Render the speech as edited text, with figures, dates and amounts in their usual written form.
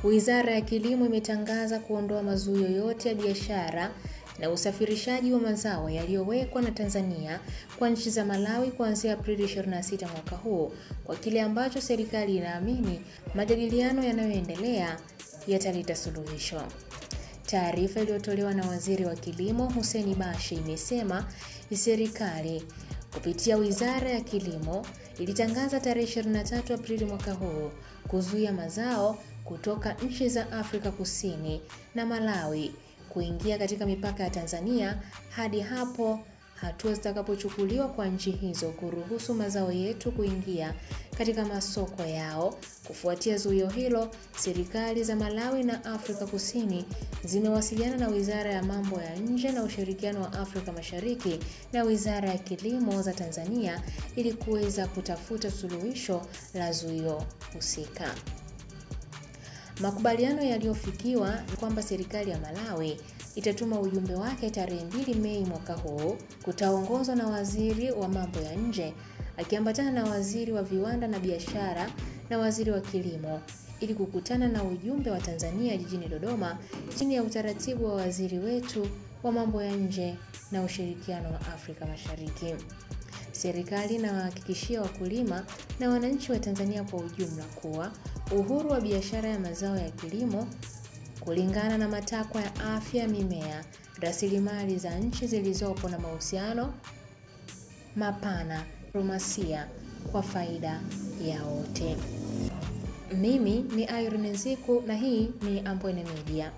Wizara ya Kilimo imetangaza kuondoa mazuio yote ya biashara na usafirishaji wa mazao yaliyowekwa na Tanzania kwa nchi za Malawi kuanzia Aprili 26 mwaka huu, kwa kile ambacho serikali inaamini majadiliano yanayoendelea yataleta suluhisho. Taarifa iliyotolewa na Waziri wa Kilimo Hussein Bashe imesema serikali kupitia Wizara ya Kilimo ilitangaza tarehe 23 Aprili mwaka huu kuzuia mazao kutoka nchi za Afrika Kusini na Malawi kuingia katika mipaka ya Tanzania hadi hapo hatua zitakapochukuliwa kwa nchi hizo kuruhusu mazao yetu kuingia katika masoko yao. Kufuatia zuio hilo, serikali za Malawi na Afrika Kusini zimewasiliana na Wizara ya Mambo ya Nje na Ushirikiano wa Afrika Mashariki na Wizara ya Kilimo za Tanzania ili kuweza kutafuta suluhisho la zuio husika. Makubaliano yaliyofikiwa ni kwamba serikali ya Malawi itatuma ujumbe wake tarehe 2 Mei mwaka huu, kutaongozwa na Waziri wa Mambo ya Nje akiambatana na Waziri wa Viwanda na Biashara na Waziri wa Kilimo ili kukutana na ujumbe wa Tanzania jijini Dodoma chini ya utaratibu wa waziri wetu wa Mambo ya Nje na Ushirikiano wa Afrika Mashariki. Serikali inawahakikishia wakulima na wananchi wa Tanzania kwa ujumla kuwa uhuru wa biashara ya mazao ya kilimo kulingana na matakwa ya afya mimea, rasilimali za nchi zilizopo na mahusiano mapana, diplomasia kwa faida ya wote. Mimi ni Irene Nziku na hii ni Ambwene Media.